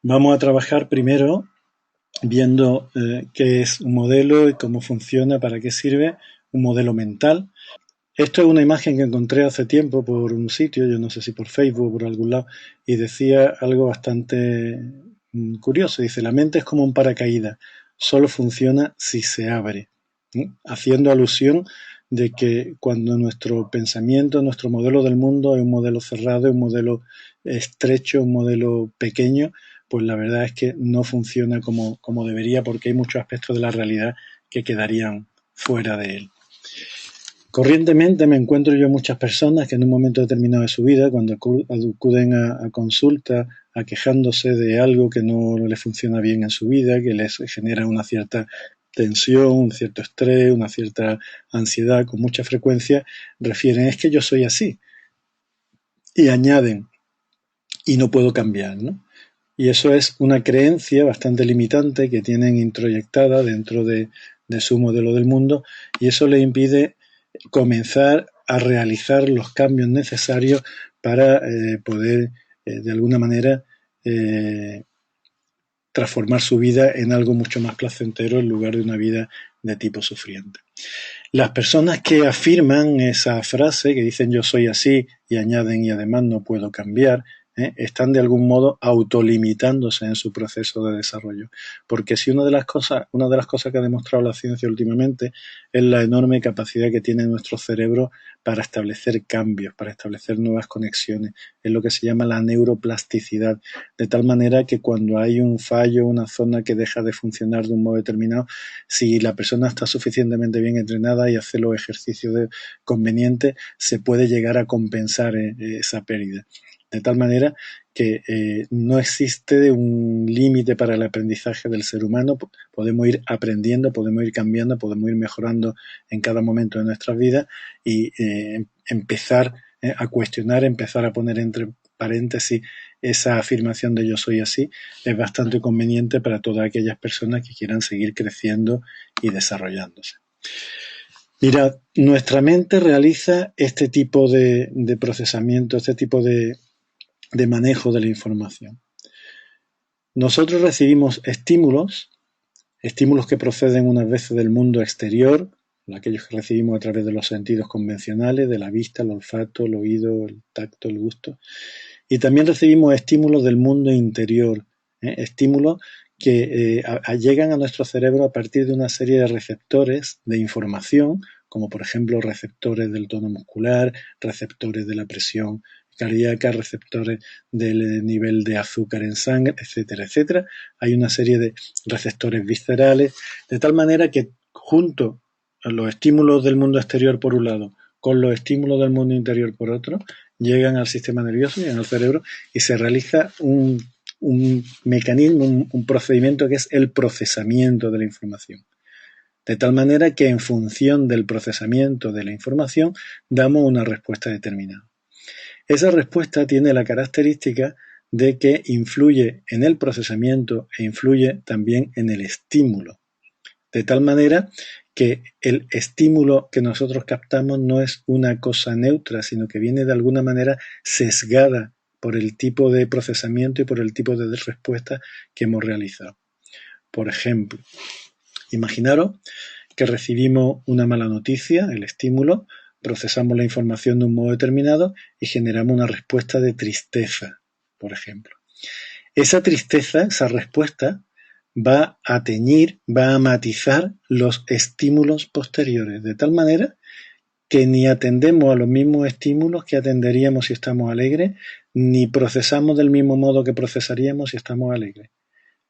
Vamos a trabajar primero viendo qué es un modelo y cómo funciona, para qué sirve un modelo mental. Esto es una imagen que encontré hace tiempo por un sitio, yo no sé si por Facebook o por algún lado, y decía algo bastante curioso. Dice: la mente es como un paracaídas, solo funciona si se abre, ¿sí? Haciendo alusión de que cuando nuestro pensamiento, nuestro modelo del mundo es un modelo cerrado, es un modelo estrecho, un modelo pequeño, pues la verdad es que no funciona como debería, porque hay muchos aspectos de la realidad que quedarían fuera de él. Corrientemente me encuentro yo muchas personas que en un momento determinado de su vida, cuando acuden a consulta, quejándose de algo que no les funciona bien en su vida, que les genera una cierta tensión, un cierto estrés, una cierta ansiedad con mucha frecuencia, refieren: es que yo soy así. Y añaden: y no puedo cambiar, ¿no? Y eso es una creencia bastante limitante que tienen introyectada dentro de su modelo del mundo, y eso les impide comenzar a realizar los cambios necesarios para poder de alguna manera transformar su vida en algo mucho más placentero en lugar de una vida de tipo sufriente. Las personas que afirman esa frase, que dicen yo soy así y añaden y además no puedo cambiar, están de algún modo autolimitándose en su proceso de desarrollo. Porque si una de las cosas que ha demostrado la ciencia últimamente es la enorme capacidad que tiene nuestro cerebro para establecer cambios, para establecer nuevas conexiones, es lo que se llama la neuroplasticidad, de tal manera que cuando hay un fallo, una zona que deja de funcionar de un modo determinado, si la persona está suficientemente bien entrenada y hace los ejercicios convenientes, se puede llegar a compensar esa pérdida. De tal manera que no existe un límite para el aprendizaje del ser humano. Podemos ir aprendiendo, podemos ir cambiando, podemos ir mejorando en cada momento de nuestras vidas y empezar a cuestionar, empezar a poner entre paréntesis esa afirmación de yo soy así, es bastante conveniente para todas aquellas personas que quieran seguir creciendo y desarrollándose. Mirad, nuestra mente realiza este tipo de procesamiento, este tipo de manejo de la información. Nosotros recibimos estímulos que proceden unas veces del mundo exterior, aquellos que recibimos a través de los sentidos convencionales, de la vista, el olfato, el oído, el tacto, el gusto, y también recibimos estímulos del mundo interior, estímulos que llegan a nuestro cerebro a partir de una serie de receptores de información, como por ejemplo receptores del tono muscular, receptores de la presión cardíaca, receptores del nivel de azúcar en sangre, etcétera, etcétera. Hay una serie de receptores viscerales, de tal manera que junto a los estímulos del mundo exterior por un lado, con los estímulos del mundo interior por otro, llegan al sistema nervioso, llegan al cerebro y se realiza un mecanismo, un procedimiento que es el procesamiento de la información. De tal manera que en función del procesamiento de la información damos una respuesta determinada. Esa respuesta tiene la característica de que influye en el procesamiento e influye también en el estímulo. De tal manera que el estímulo que nosotros captamos no es una cosa neutra, sino que viene de alguna manera sesgada por el tipo de procesamiento y por el tipo de respuesta que hemos realizado. Por ejemplo, imaginaros que recibimos una mala noticia, el estímulo, procesamos la información de un modo determinado y generamos una respuesta de tristeza, por ejemplo. Esa tristeza, esa respuesta, va a teñir, va a matizar los estímulos posteriores, de tal manera que ni atendemos a los mismos estímulos que atenderíamos si estamos alegres, ni procesamos del mismo modo que procesaríamos si estamos alegres.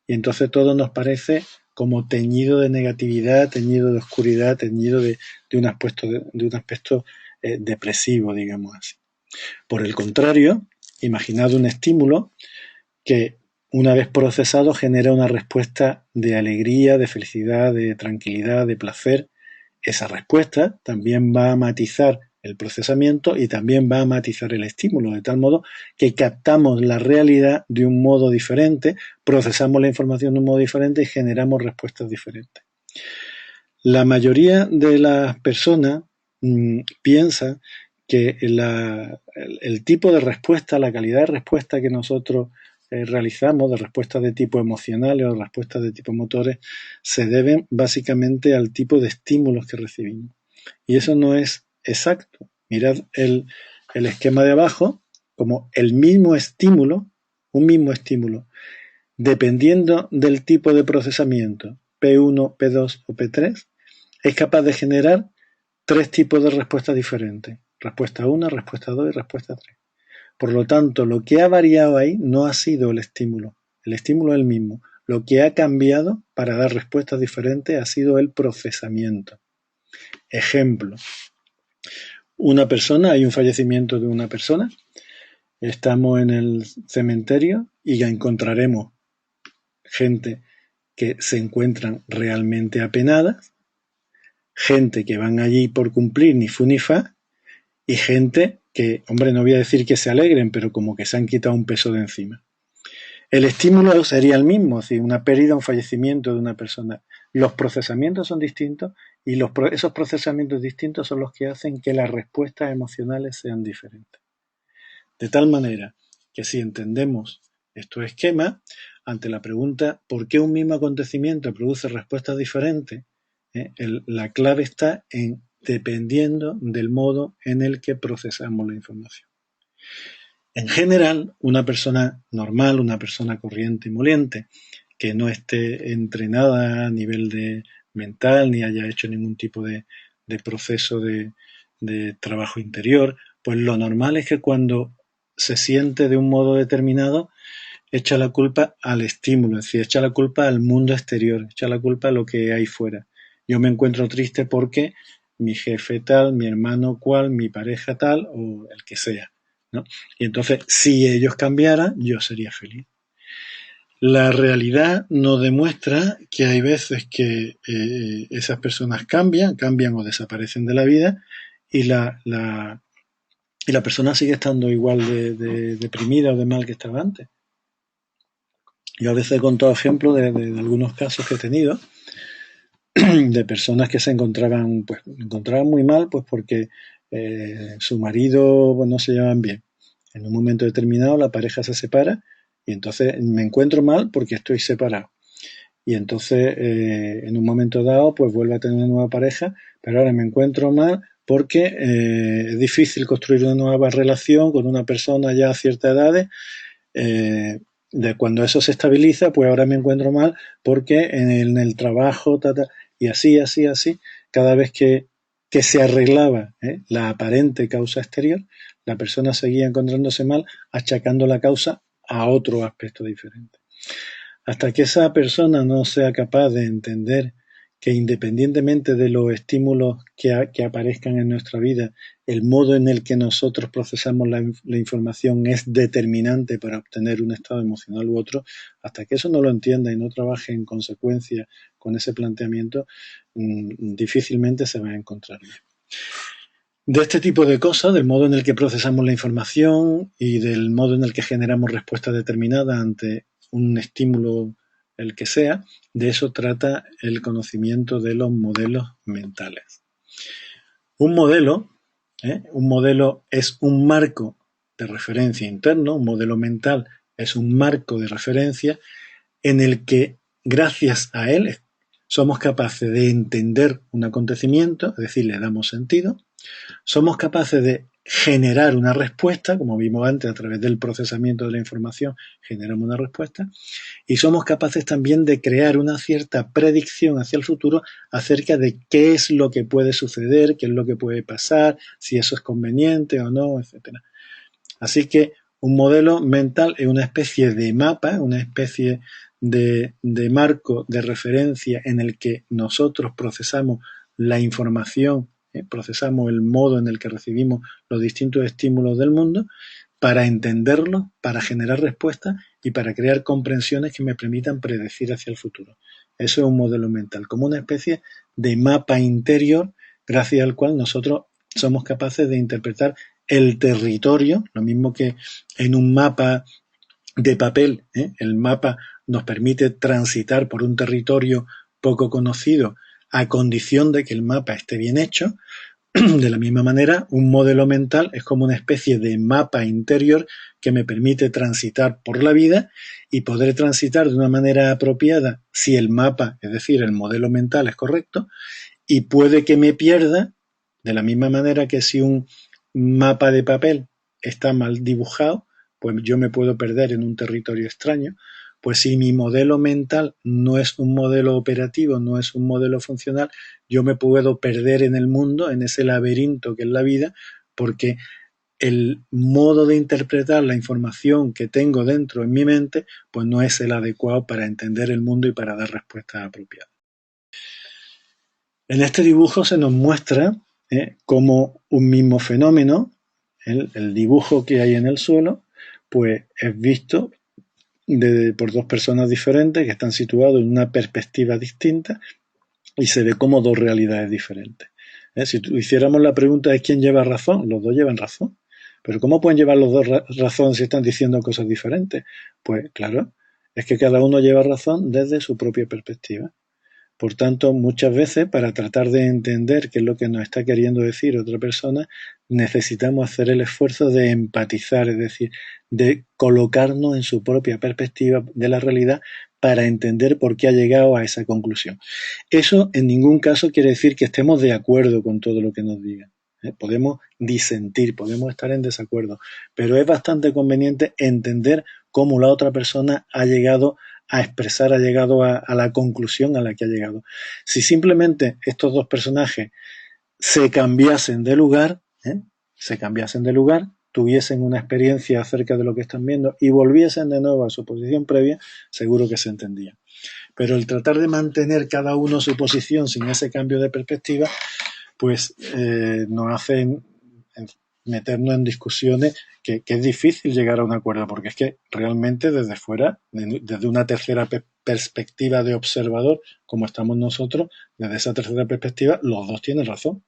Y entonces todo nos parece como teñido de negatividad, teñido de oscuridad, teñido de un aspecto depresivo, digamos así. Por el contrario, imaginad un estímulo que una vez procesado genera una respuesta de alegría, de felicidad, de tranquilidad, de placer. Esa respuesta también va a matizar el procesamiento y también va a matizar el estímulo, de tal modo que captamos la realidad de un modo diferente, procesamos la información de un modo diferente y generamos respuestas diferentes. La mayoría de las personas piensa que el tipo de respuesta, la calidad de respuesta que nosotros realizamos, de respuestas de tipo emocionales o respuestas de tipo motores, se deben básicamente al tipo de estímulos que recibimos. Y eso no es exacto. Mirad el esquema de abajo, como el mismo estímulo, un mismo estímulo, dependiendo del tipo de procesamiento, P1, P2 o P3, es capaz de generar 3 tipos de respuestas diferentes. Respuesta 1, respuesta 2 y respuesta 3. Por lo tanto, lo que ha variado ahí no ha sido el estímulo es el mismo. Lo que ha cambiado para dar respuestas diferentes ha sido el procesamiento. Ejemplo, hay un fallecimiento de una persona, estamos en el cementerio y ya encontraremos gente que se encuentran realmente apenadas, gente que van allí por cumplir ni fu ni fa, y gente que, hombre, no voy a decir que se alegren, pero como que se han quitado un peso de encima. El estímulo sería el mismo, es decir, una pérdida, un fallecimiento de una persona. Los procesamientos son distintos y esos procesamientos distintos son los que hacen que las respuestas emocionales sean diferentes. De tal manera que si entendemos estos esquemas, ante la pregunta ¿por qué un mismo acontecimiento produce respuestas diferentes? La clave está en dependiendo del modo en el que procesamos la información. En general, una persona normal, una persona corriente y moliente, que no esté entrenada a nivel de mental ni haya hecho ningún tipo de proceso de trabajo interior, pues lo normal es que cuando se siente de un modo determinado, echa la culpa al estímulo, es decir, echa la culpa al mundo exterior, echa la culpa a lo que hay fuera. Yo me encuentro triste porque mi jefe tal, mi hermano cual, mi pareja tal o el que sea, ¿no? Y entonces, si ellos cambiaran, yo sería feliz. La realidad nos demuestra que hay veces que esas personas cambian o desaparecen de la vida y la persona sigue estando igual de deprimida o de mal que estaba antes. Yo a veces he contado ejemplos de algunos casos que he tenido de personas que se encontraban muy mal pues porque su marido no se llevaban bien. En un momento determinado la pareja se separa y entonces me encuentro mal porque estoy separado. Y entonces en un momento dado pues vuelvo a tener una nueva pareja, pero ahora me encuentro mal porque es difícil construir una nueva relación con una persona ya a cierta edad. De cuando eso se estabiliza, pues ahora me encuentro mal porque en el trabajo, y así, cada vez que se arreglaba la aparente causa exterior, la persona seguía encontrándose mal, achacando la causa a otro aspecto diferente. Hasta que esa persona no sea capaz de entender que independientemente de los estímulos que aparezcan en nuestra vida, el modo en el que nosotros procesamos la información es determinante para obtener un estado emocional u otro, hasta que eso no lo entienda y no trabaje en consecuencia con ese planteamiento, difícilmente se va a encontrar bien. De este tipo de cosas, del modo en el que procesamos la información y del modo en el que generamos respuestas determinadas ante un estímulo, el que sea, de eso trata el conocimiento de los modelos mentales. Un modelo es un marco de referencia interno, un modelo mental es un marco de referencia en el que, gracias a él, somos capaces de entender un acontecimiento, es decir, le damos sentido, somos capaces de generar una respuesta, como vimos antes, a través del procesamiento de la información, generamos una respuesta, y somos capaces también de crear una cierta predicción hacia el futuro acerca de qué es lo que puede suceder, qué es lo que puede pasar, si eso es conveniente o no, etc. Así que un modelo mental es una especie de mapa, una especie de marco de referencia en el que nosotros procesamos la información, procesamos el modo en el que recibimos los distintos estímulos del mundo para entenderlos, para generar respuestas y para crear comprensiones que me permitan predecir hacia el futuro. Eso es un modelo mental, como una especie de mapa interior gracias al cual nosotros somos capaces de interpretar el territorio, lo mismo que en un mapa de papel, el mapa nos permite transitar por un territorio poco conocido a condición de que el mapa esté bien hecho, De la misma manera, un modelo mental es como una especie de mapa interior que me permite transitar por la vida y poder transitar de una manera apropiada si el mapa, es decir, el modelo mental es correcto, y puede que me pierda de la misma manera que si un mapa de papel está mal dibujado, pues yo me puedo perder en un territorio extraño. Pues si mi modelo mental no es un modelo operativo, no es un modelo funcional, yo me puedo perder en el mundo, en ese laberinto que es la vida, porque el modo de interpretar la información que tengo dentro en mi mente, pues no es el adecuado para entender el mundo y para dar respuestas apropiadas. En este dibujo se nos muestra cómo un mismo fenómeno, el dibujo que hay en el suelo, pues es visto por dos personas diferentes que están situados en una perspectiva distinta y se ve como dos realidades diferentes. Si hiciéramos la pregunta de quién lleva razón, los dos llevan razón. Pero ¿cómo pueden llevar los dos razón si están diciendo cosas diferentes? Pues claro, es que cada uno lleva razón desde su propia perspectiva. Por tanto, muchas veces para tratar de entender qué es lo que nos está queriendo decir otra persona, necesitamos hacer el esfuerzo de empatizar, es decir, de colocarnos en su propia perspectiva de la realidad para entender por qué ha llegado a esa conclusión. Eso en ningún caso quiere decir que estemos de acuerdo con todo lo que nos digan. Podemos disentir, podemos estar en desacuerdo, pero es bastante conveniente entender cómo la otra persona ha llegado a expresar, ha llegado a la conclusión a la que ha llegado. Si simplemente estos dos personajes se cambiasen de lugar, tuviesen una experiencia acerca de lo que están viendo y volviesen de nuevo a su posición previa, seguro que se entendía. Pero el tratar de mantener cada uno su posición sin ese cambio de perspectiva, pues nos hace meternos en discusiones que es difícil llegar a un acuerdo, porque es que realmente desde fuera, desde una tercera perspectiva de observador, como estamos nosotros, desde esa tercera perspectiva, los dos tienen razón.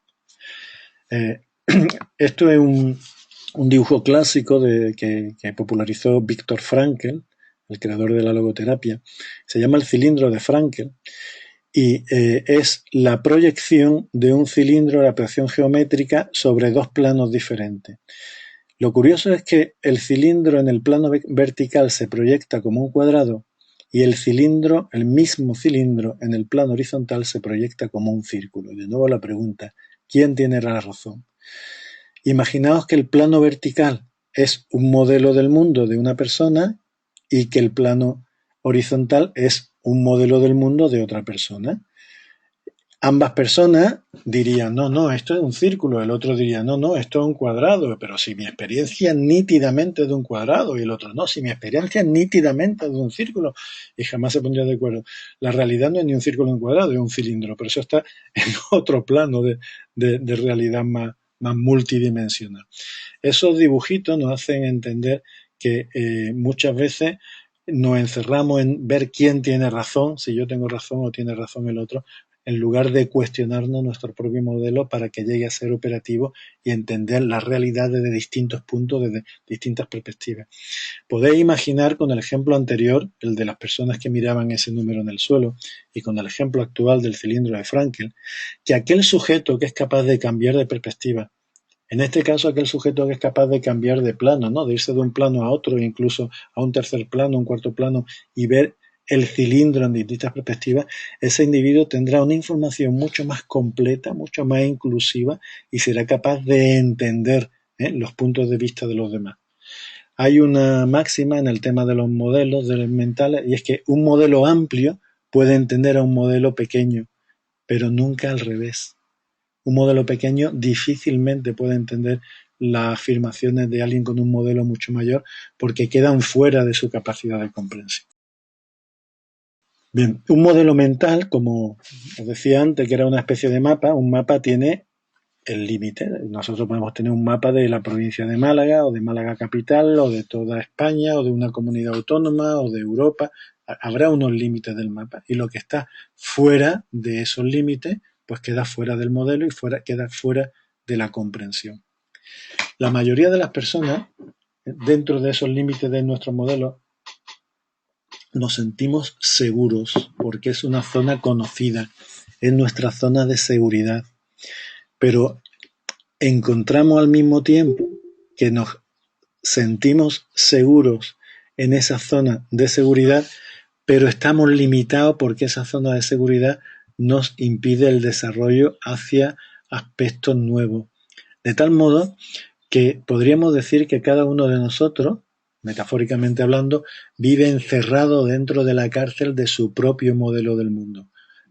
Esto es un dibujo clásico que popularizó Viktor Frankl, el creador de la logoterapia. Se llama el cilindro de Frankl y es la proyección de un cilindro, la proyección geométrica sobre dos planos diferentes. Lo curioso es que el cilindro en el plano vertical se proyecta como un cuadrado y el mismo cilindro en el plano horizontal se proyecta como un círculo. Y de nuevo la pregunta, ¿quién tiene la razón? Imaginaos que el plano vertical es un modelo del mundo de una persona y que el plano horizontal es un modelo del mundo de otra persona. Ambas personas dirían, no, esto es un círculo, el otro diría, no, esto es un cuadrado, pero si mi experiencia es nítidamente de un cuadrado, y el otro, no, si mi experiencia es nítidamente de un círculo, y jamás se pondría de acuerdo. La realidad no es ni un círculo ni un cuadrado, es un cilindro, pero eso está en otro plano de realidad más multidimensional. Esos dibujitos nos hacen entender que muchas veces nos encerramos en ver quién tiene razón, si yo tengo razón o tiene razón el otro, en lugar de cuestionarnos nuestro propio modelo para que llegue a ser operativo y entender la realidad desde distintos puntos, desde distintas perspectivas. Podéis imaginar con el ejemplo anterior, el de las personas que miraban ese número en el suelo, y con el ejemplo actual del cilindro de Frankl, que aquel sujeto que es capaz de cambiar de perspectiva, en este caso aquel sujeto que es capaz de cambiar de plano, ¿no? De irse de un plano a otro, incluso a un tercer plano, un cuarto plano, y ver el cilindro en distintas perspectivas, ese individuo tendrá una información mucho más completa, mucho más inclusiva y será capaz de entender los puntos de vista de los demás. Hay una máxima en el tema de los modelos mentales y es que un modelo amplio puede entender a un modelo pequeño, pero nunca al revés. Un modelo pequeño difícilmente puede entender las afirmaciones de alguien con un modelo mucho mayor porque quedan fuera de su capacidad de comprensión. Bien, un modelo mental, como os decía antes, que era una especie de mapa, un mapa tiene el límite. Nosotros podemos tener un mapa de la provincia de Málaga o de Málaga capital o de toda España o de una comunidad autónoma o de Europa. Habrá unos límites del mapa y lo que está fuera de esos límites pues queda fuera del modelo y queda fuera de la comprensión. La mayoría de las personas dentro de esos límites de nuestro modelo nos sentimos seguros porque es una zona conocida, es nuestra zona de seguridad. Pero encontramos al mismo tiempo que nos sentimos seguros en esa zona de seguridad, pero estamos limitados porque esa zona de seguridad nos impide el desarrollo hacia aspectos nuevos. De tal modo que podríamos decir que cada uno de nosotros, metafóricamente hablando, vive encerrado dentro de la cárcel de su propio modelo del mundo.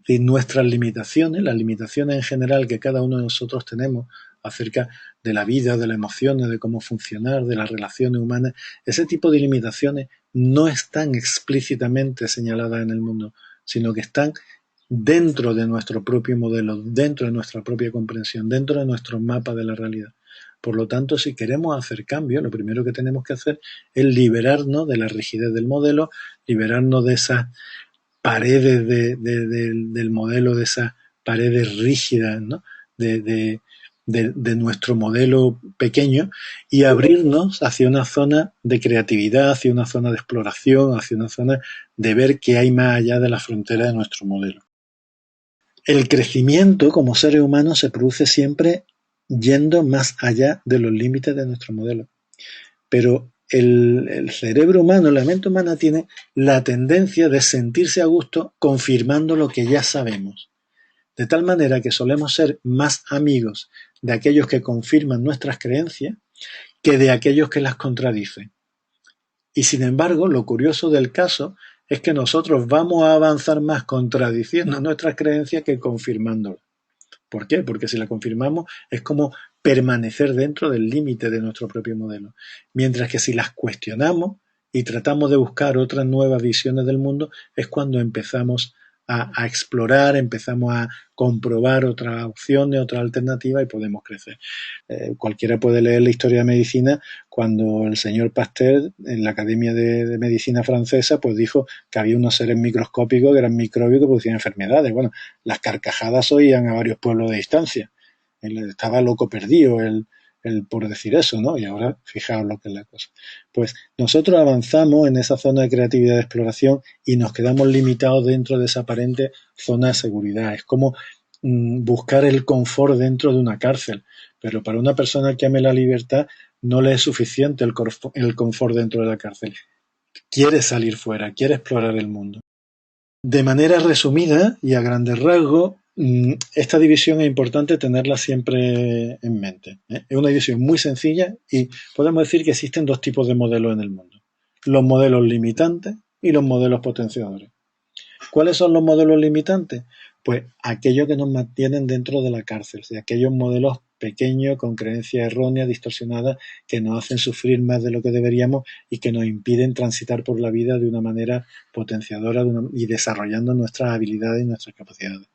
Y nuestras limitaciones, las limitaciones en general que cada uno de nosotros tenemos acerca de la vida, de las emociones, de cómo funcionar, de las relaciones humanas, ese tipo de limitaciones no están explícitamente señaladas en el mundo, sino que están dentro de nuestro propio modelo, dentro de nuestra propia comprensión, dentro de nuestro mapa de la realidad. Por lo tanto, si queremos hacer cambios, lo primero que tenemos que hacer es liberarnos de la rigidez del modelo, liberarnos de esas paredes del modelo, de esas paredes rígidas, ¿no? de nuestro modelo pequeño y abrirnos hacia una zona de creatividad, hacia una zona de exploración, hacia una zona de ver qué hay más allá de la frontera de nuestro modelo. El crecimiento como seres humanos se produce siempre yendo más allá de los límites de nuestro modelo. Pero el cerebro humano, la mente humana tiene la tendencia de sentirse a gusto confirmando lo que ya sabemos. De tal manera que solemos ser más amigos de aquellos que confirman nuestras creencias que de aquellos que las contradicen. Y sin embargo, lo curioso del caso es que nosotros vamos a avanzar más contradiciendo nuestras creencias que confirmándolas. ¿Por qué? Porque si la confirmamos es como permanecer dentro del límite de nuestro propio modelo. Mientras que si las cuestionamos y tratamos de buscar otras nuevas visiones del mundo, es cuando empezamos a explorar, empezamos a comprobar otras opciones, otras alternativas y podemos crecer. Cualquiera puede leer la historia de medicina cuando el señor Pasteur en la Academia de Medicina Francesa pues dijo que había unos seres microscópicos que eran microbios que producían enfermedades. Bueno, las carcajadas oían a varios pueblos de distancia. Él estaba loco perdido por decir eso, ¿no? Y ahora fijaos lo que es la cosa. Pues nosotros avanzamos en esa zona de creatividad de exploración y nos quedamos limitados dentro de esa aparente zona de seguridad. Es como buscar el confort dentro de una cárcel. Pero para una persona que ame la libertad no le es suficiente el confort dentro de la cárcel. Quiere salir fuera, quiere explorar el mundo. De manera resumida y a grandes rasgos, esta división es importante tenerla siempre en mente. Es una división muy sencilla y podemos decir que existen dos tipos de modelos en el mundo. Los modelos limitantes y los modelos potenciadores. ¿Cuáles son los modelos limitantes? Pues aquellos que nos mantienen dentro de la cárcel, o sea, aquellos modelos pequeños con creencias erróneas, distorsionadas, que nos hacen sufrir más de lo que deberíamos y que nos impiden transitar por la vida de una manera potenciadora y desarrollando nuestras habilidades y nuestras capacidades.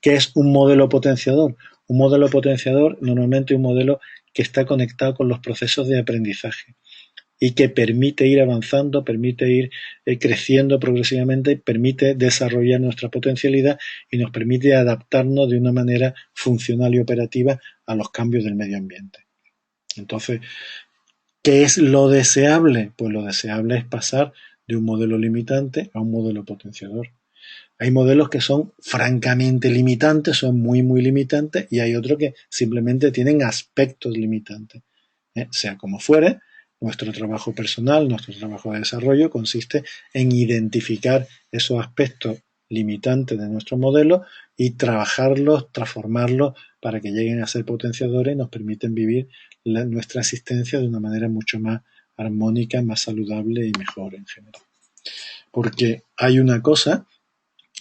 ¿Qué es un modelo potenciador? Un modelo potenciador normalmente es un modelo que está conectado con los procesos de aprendizaje y que permite ir avanzando, permite ir creciendo progresivamente, permite desarrollar nuestra potencialidad y nos permite adaptarnos de una manera funcional y operativa a los cambios del medio ambiente. Entonces, ¿qué es lo deseable? Pues lo deseable es pasar de un modelo limitante a un modelo potenciador. Hay modelos que son francamente limitantes, son muy, muy limitantes, y hay otros que simplemente tienen aspectos limitantes. Sea como fuere, nuestro trabajo personal, nuestro trabajo de desarrollo consiste en identificar esos aspectos limitantes de nuestro modelo y trabajarlos, transformarlos para que lleguen a ser potenciadores y nos permiten vivir nuestra existencia de una manera mucho más armónica, más saludable y mejor en general. Porque hay una cosa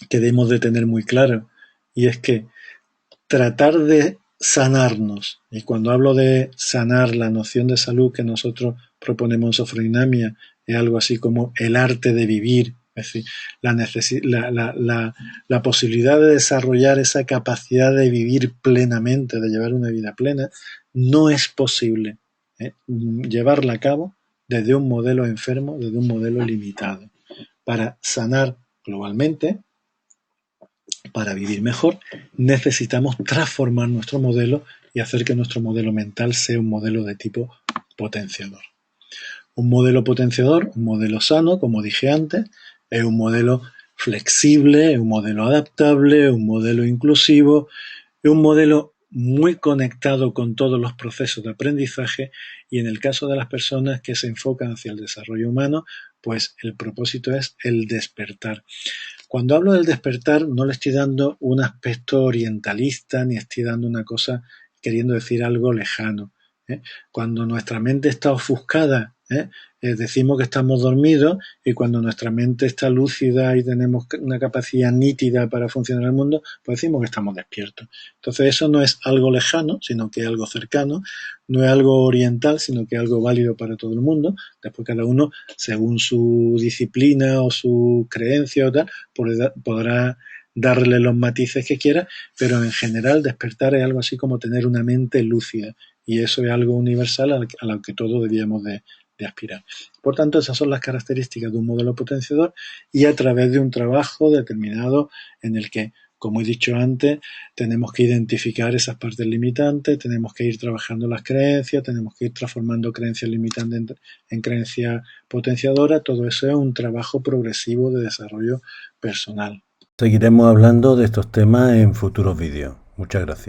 que debemos de tener muy claro y es que tratar de sanarnos, y cuando hablo de sanar, la noción de salud que nosotros proponemos en Sofrodinamia es algo así como el arte de vivir, es decir, la posibilidad de desarrollar esa capacidad de vivir plenamente, de llevar una vida plena, no es posible llevarla a cabo desde un modelo enfermo, desde un modelo limitado. Para sanar globalmente, para vivir mejor, necesitamos transformar nuestro modelo y hacer que nuestro modelo mental sea un modelo de tipo potenciador. Un modelo potenciador, un modelo sano, como dije antes, es un modelo flexible, es un modelo adaptable, es un modelo inclusivo, es un modelo muy conectado con todos los procesos de aprendizaje, y en el caso de las personas que se enfocan hacia el desarrollo humano, pues el propósito es el despertar. Cuando hablo del despertar, no le estoy dando un aspecto orientalista, ni estoy dando una cosa queriendo decir algo lejano, ¿eh? Cuando nuestra mente está ofuscada, decimos que estamos dormidos, y cuando nuestra mente está lúcida y tenemos una capacidad nítida para funcionar en el mundo, pues decimos que estamos despiertos. Entonces eso no es algo lejano, sino que es algo cercano, no es algo oriental, sino que es algo válido para todo el mundo. Después cada uno, según su disciplina o su creencia o tal, podrá darle los matices que quiera, pero en general despertar es algo así como tener una mente lúcida, y eso es algo universal a lo que todos debíamos de aspirar. Por tanto, esas son las características de un modelo potenciador, y a través de un trabajo determinado en el que, como he dicho antes, tenemos que identificar esas partes limitantes, tenemos que ir trabajando las creencias, tenemos que ir transformando creencias limitantes en creencias potenciadoras. Todo eso es un trabajo progresivo de desarrollo personal. Seguiremos hablando de estos temas en futuros vídeos. Muchas gracias.